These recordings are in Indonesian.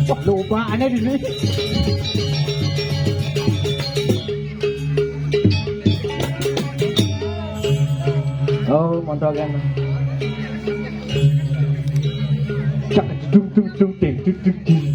Wah, lupa aneh di sini. Oh, montokan. Cak dung dung dung ding dung dung ding.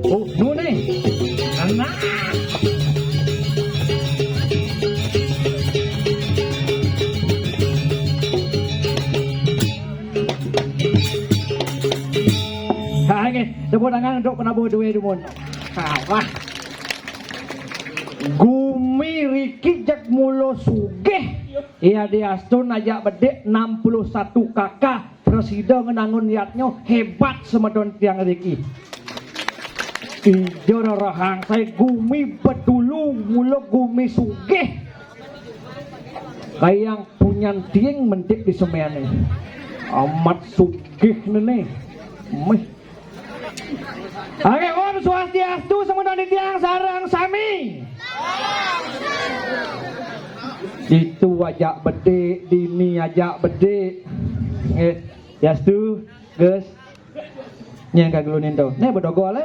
Oh, nu nih. Anak. Tepuk tangan untuk penabuh duwe dumun. Wah. Gumi Riki jak mulo sugih. Iya diastun ajak bedek 61 kakak. Presiden ngenangun niatnya hebat semedon tiang Riki. Ijo rohang saya gumi bedulu mulo gumi sugih. Kayak punya tiang mendik di semeane. Amat sugih nene. Oke, Om Swastiastu semedon tiang sareng sami. Itu ajak bedek, dini ajak bedek. Yastu, Gus. Nyang kagelunin tuh. Nih bedogo le.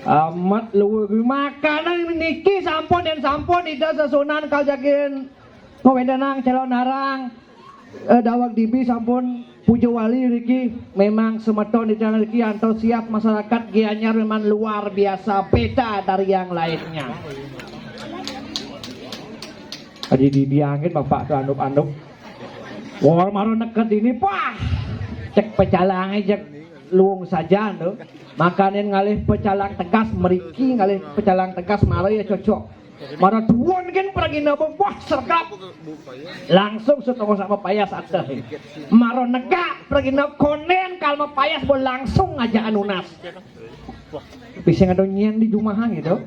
Amat luwe makanan niki sampun dan sampun ida sesunan kaljakin ngowendanang calon narang. Dawag dibi sampun Pujo Wali Riki memang semeton di jalan Riki antusias masyarakat Gianyar memang luar biasa beda dari yang lainnya. Tadi diangin bapak tuh anduk-anduk. Wah maru neket ini pah cek pecalang cek luung saja tuh. Makanin ngalih pecalang tegas meriki ngalih pecalang tegas maru ya cocok. Mana tuan kan pergi nabung wah sergap langsung setengah sama payas ada maro negak pergi nabung konen kalau payas boleh langsung aja anunas bisa ngadonyen di jumahan gitu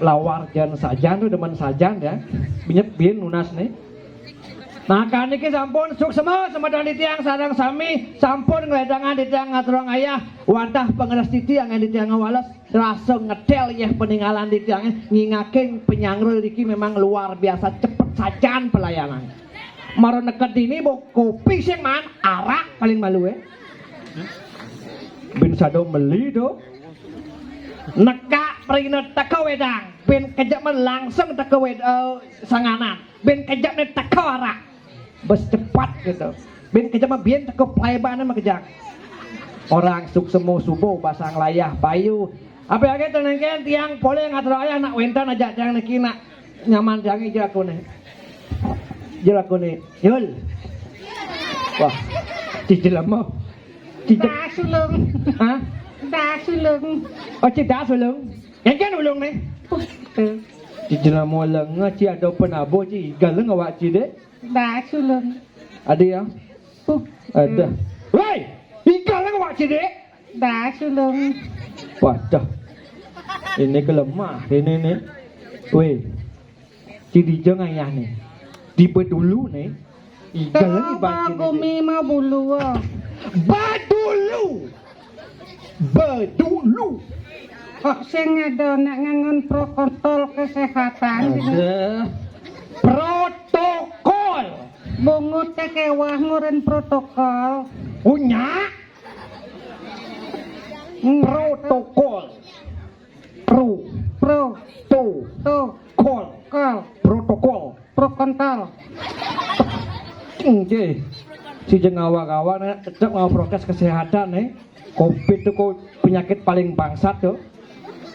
lawar jan sajan tuh demen sajan ya binyep bin nunas nih maka niki sampun suk semua dari tiang sarang sami sampun ngeledangan di tiang ngaturang ayah wadah pengeras di tiang yang di tiang ngawalas rasa ngedel ya peninggalan di tiangnya ngingaking penyangrul Riki memang luar biasa cepet sajan pelayanan maro neket ini mau kopi sih man arak paling malu bin sado meli do nekak pergi teka wedang bin kejap langsung teka sanganan bin kejap teka arak bes cepat gitu bin kejap bien teka pelayanan mah kejap orang suk semu subuh basang layah bayu apa lagi tenengken tiang boleh ngatur ayah nak wentan aja tiang niki nak nyaman tiang jelakune yul wah cicil mau cicil sulung hah dah sulung oh cicil sulung yang kan ulung nih cicil mau lenga ci ada penabo ci galeng awak ci deh dah sulung ada ya ada woi igaleng awak ci deh dah sulung wadah ini kelemah ini nih weh ciri jangan ayah nih tipe dulu nih ikan lagi baca bumi mau bulu bedulu kok sing ada nak ngangon protokol kesehatan ada protokol bungut kewah ngurin protokol punya protokol protokol prokontol si jeng awak-awak tetap mau prokes kesehatan nih covid itu kok penyakit paling bangsat tuh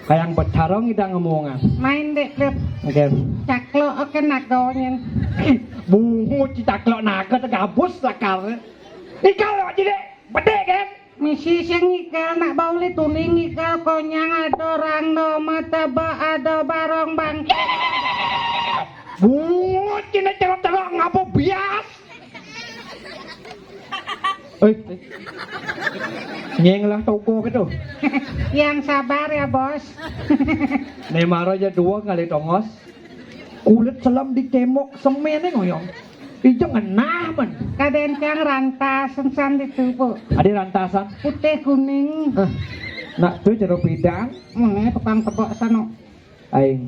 kayak yang bertarung kita ngomongan main dek dek oke caklok oke nakonyen bungu si caklok naga tergabus lah karena ikal lewat jadi bedek kan misi sing ikal nak bauli tuning ikal konyang ada orang no mata ba ada barong bang bungut cina cerok-cerok ngapa bias nyeng lah toko gitu yang sabar ya bos nemaro aja dua kali tongos kulit selam di tembok semennya ngoyong ijo ngenah man kadang-kadang rantasan di tubuh ada rantasan putih kuning Nak tuh jeruk bidang. Mene tukang tepok sano. Aing.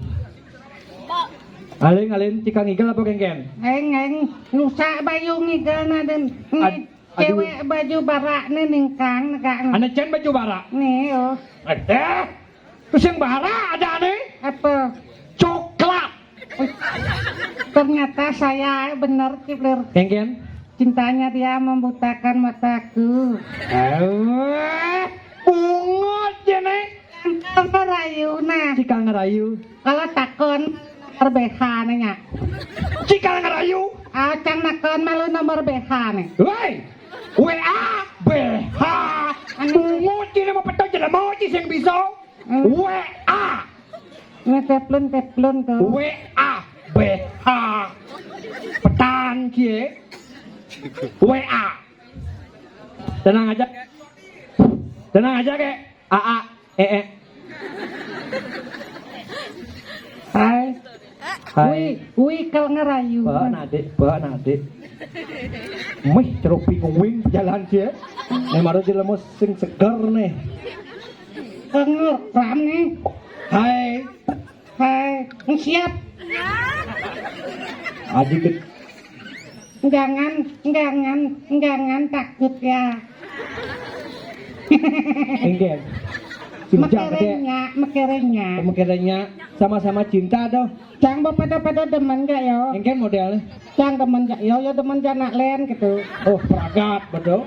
Alin cikang igel apa kengken? Eng nusa bayu ngigelna den. Cewek baju barak nih ningkang nekak. Ana cen baju barak. Nih oh. Ada. Terus yang barak ada nih. Apa? Coklat. Ternyata saya benar Kipler. Kengken? Cintanya dia membutakan mataku. Pungut ya nih. Kalau ngerayu nah. Cikang ngerayu. Kalau takon BH nya. Cikang ngerayu. Acang nakon malu nomor BH nih. Woi. WA BH. Pungut ini mau petang jalan mau sih yang bisa. WA. Ini teplon tuh. WA BH. Petan kie. WA. Tenang aja. Tenang aja kek. AA. Hai. Hai. Wih kalau ngerayu. Bawa nade. Mih ceruk bingung wing jalan cie. Nih maru dilemos sing seger nih. Ram nih. Hai. Siap. Adik Jangan takut ya. Enggen. Cinta Mekerenya. Sama-sama cinta doh. Cang pada demen gak yo? Enggen modelnya. Cang demen gak yo demen janak len gitu. Oh, peragat betul.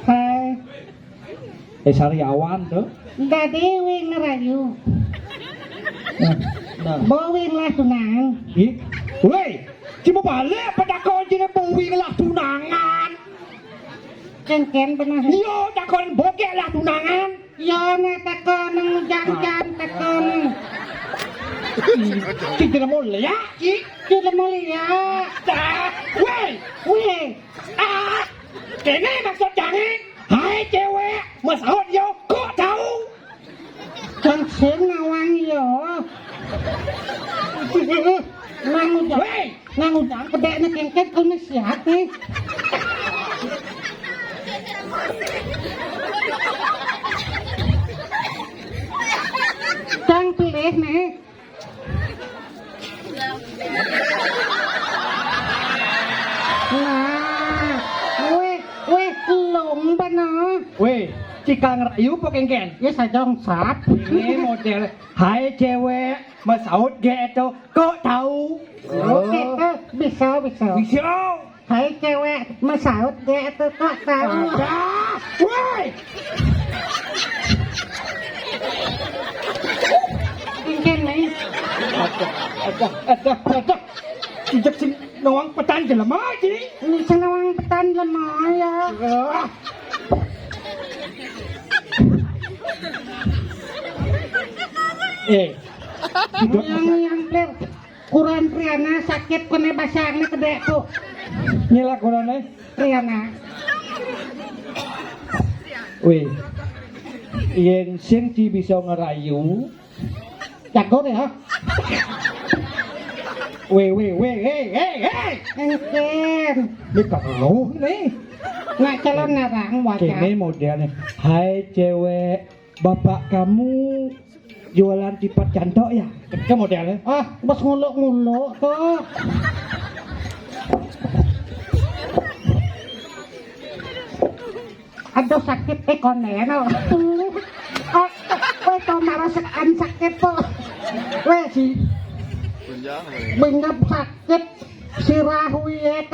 Hai. Sariawan tuh. Enggak dewi ngerayu. Nah. Bowing lah tunang. Ih. Woi, cuma balik pada kau jadi bowing lah tunangan. Ken benar. Yo, takon bokek lah tunangan. Yo na takon jam takon. Kita mau lihat, Kita mau lihat. Woi. Kene maksud jangan. Hai cewek, masahut yo, kok tahu? Cang sen ngawang yo. Nang udah pedek na kengket kau nasihat nih. Cang pilih nih. Nah, weh lom bana. Weh, cikang ngerayu pokengken. Ya sajong sap. Ini model. Hai cewek, masahut gitu, kok tahu? Oke, bisa. Bisa. Hai cewek, masaut dia itu kok tahu. Woi. Mungkin nih. Ada. Sejak sing nawang petan jelema iki. Ini senawang petan lemah ya. Yang ler kurang Priana sakit kene basangnya kedek tuh. Nyela korone. Priana. Weh. Yen sing ci bisa ngerayu. Jago deh ha. Weh, hey. Engken. Ini kalau nih. Nggak calon narang wajah. Kene modelnya. Hai cewek, bapak kamu jualan tipat jantok ya? Ke modelnya. Bos nguluk-nguluk tuh. Aduh sakit konen. Weh kau merasakan sakit tuh. Weh si. Bengap sakit sirah wiyek.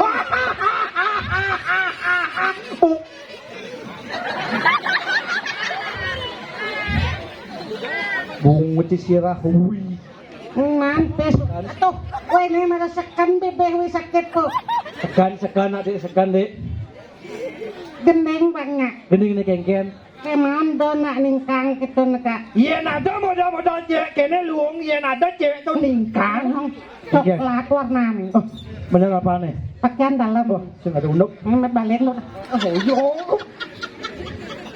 Bungut sirah hui. Mantes. Tuh, weh ini merasakan bebeh wih sakit tuh. Sekan adik. Gendeng banget. Gini kengken. Emang dona ningkang gitu neka. Iya nada modal cewek kene luung. Iya nada cewek tuh ningkang. Coklat warna nih. Bener apa nih? Pakaian dalam. Sing ada unduk. Ngemet balik lu. Yo.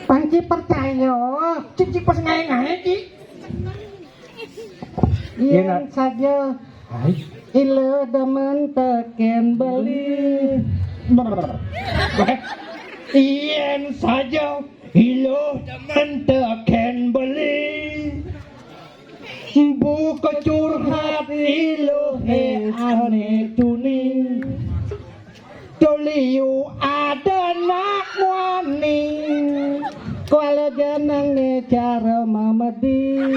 Panci percaya. Cicik pas ngae Ci. Iya saja. Hai. Ilo demen teken beli. Ien saja Ilo teman teken beli buka curhat ilo he ane tuni Toliu ada nak wani kalau janang ne cara mamadi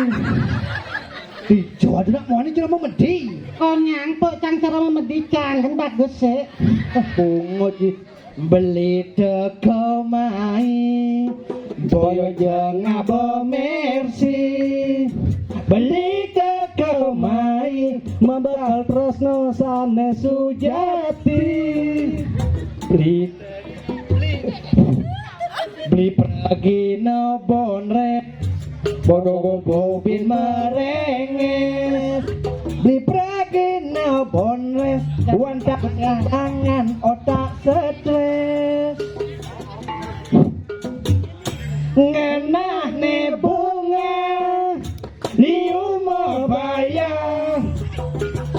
Ijo ada nak wani cara mamadi Konyang po cang cara mamadi cang kan bagus sih Pungut beli teko mai boyo jengah bo mersi beli teko mai membakal tresno sane sujati beli pergi no bonre bodo bobin merenges beli pergi no bonre wantak tangan otak stres ngenah ne bunga liu mau bayar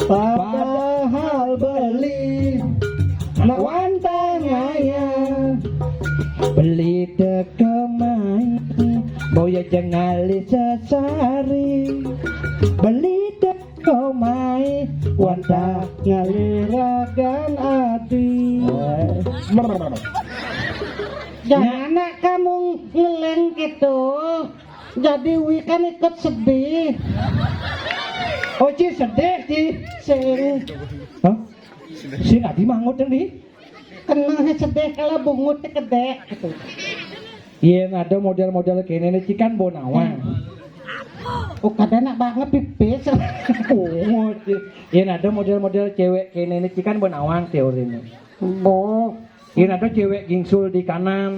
padahal beli nak wantang ayah beli dekemai boya jengali sesari beli dekemai wantang ngaliragan ati Jangan nak kamu ngeleng gitu jadi wi kan ikut sedih oh Ci sedih Ci sing hah? Sing adi mangut yang di kena sedih kalau bungut kedek gitu iya ada model-model kene ini Ci kan bonawang oh kadang nak banget pipis oh Ci iya ada model-model cewek kene ini Ci kan bonawang teorinya oh iya ada cewek gingsul di kanan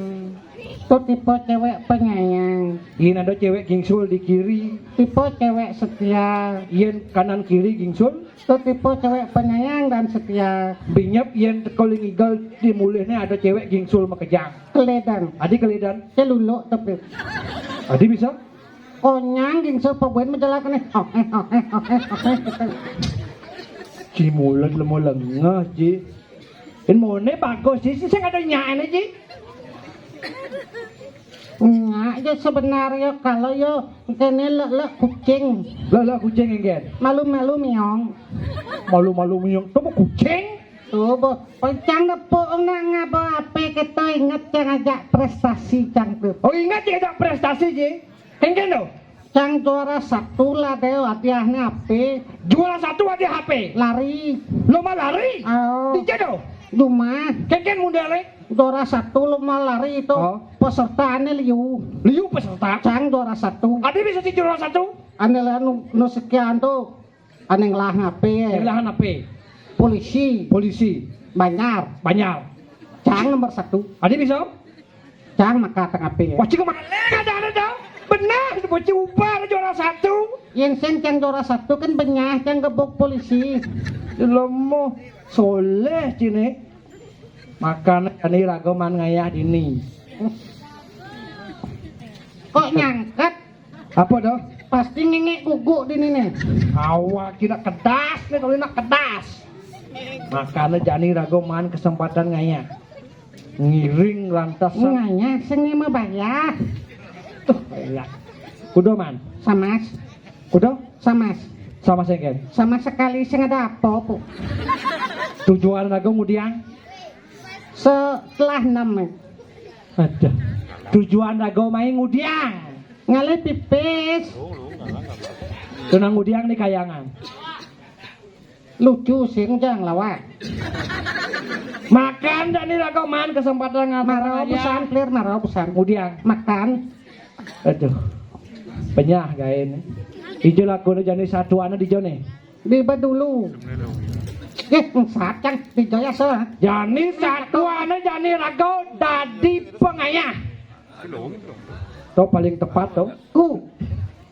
itu tipe cewek penyayang iya ada cewek gingsul di kiri tipe cewek setia iya kanan kiri gingsul itu tipe cewek penyayang dan setia binyap iya tekoling igal di mulihnya ada cewek gingsul makejang keledan adi kelidan celuluk tapi adi bisa konyang gingso pebuen menjelaskan Ci mulut lemo lengah Ci ini mone bagus Ci saya ada nyanyi Ci nggak ya sebenarnya kalau yo kene lek kucing lah kucing enggen malu-malu miong malu-malu miong tuh kucing tuh bo pencang nepuk nak ngabo ape kita inget cang ajak prestasi cang tuh oh ingat ya tak prestasi Ci enggen tuh cang juara 1 lah deh hadiahnya ape juara 1 ada HP lari lomba lari oh di jodoh rumah keken mundale juara 1 lomba lari itu Oh. pesertaannya liu peserta cang juara 1 ada bisa sih juara 1 ane lah nu sekian tuh ane ngelah ngape yang lahan HP polisi banyak cang nomor 1 ada bisa cang maka tengah pe wah cik kemana ada dong benar mau coba juara 1 yang sen cang juara 1 kan benyah cang gebok polisi lemo soleh cine makan ini ragoman ngayah dini kok nyangkat apa doh pasti ngengek guguk di nih awak kira kedas nih kalau nak kedas makanya jani ragoman kesempatan ngayah ngiring lantas nganya seni mah bayar tuh ya kudo man samas kudo samas sama sengken sama sekali sing ada apa po tujuan rago mudiang setelah 6 ada tujuan rago main ngudiang ngalih pipis tenang ngudiang nih kayangan lucu sing jang lawak makan dan nih rago man kesempatan marau ngatur pesan clear marau pesan ngudiang makan aduh penyah gaya ini hijau lagu jadi satu anak di jone diba dulu sacang di joya so jani satu anak jani rago dadi pengayah to paling tepat to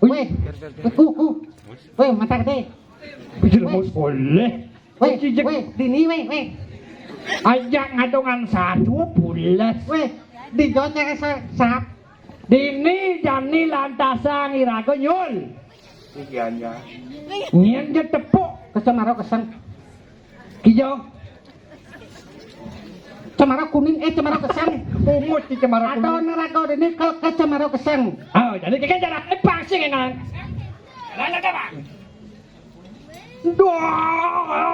weh weh mata gede bijil mau boleh weh dini weh ajak ngadongan satu bulas weh di joya sap dini jani lantasan irago nyul nyen je tepuk kesem marau kesem hijau Cemara kuning cemara kesang. Umut di cemara Atau kuning. neraka ini kalau ke cemara kesang. Oh, jadi kayak jarak pasti ngenang. Lalu apa? Doa.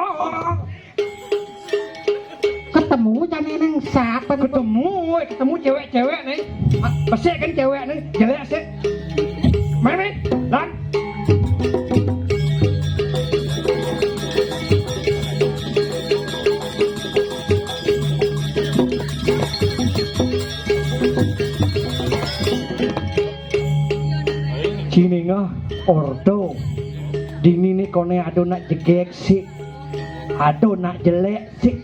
Ketemu jane nang siapa Ketemu cewek-cewek nih. Pesek kan cewek nih, jelek sih. Mana nih? Lan. Sini ngah ordo. Dini nih kone ado nak jegek sih. Ado nak jelek sih.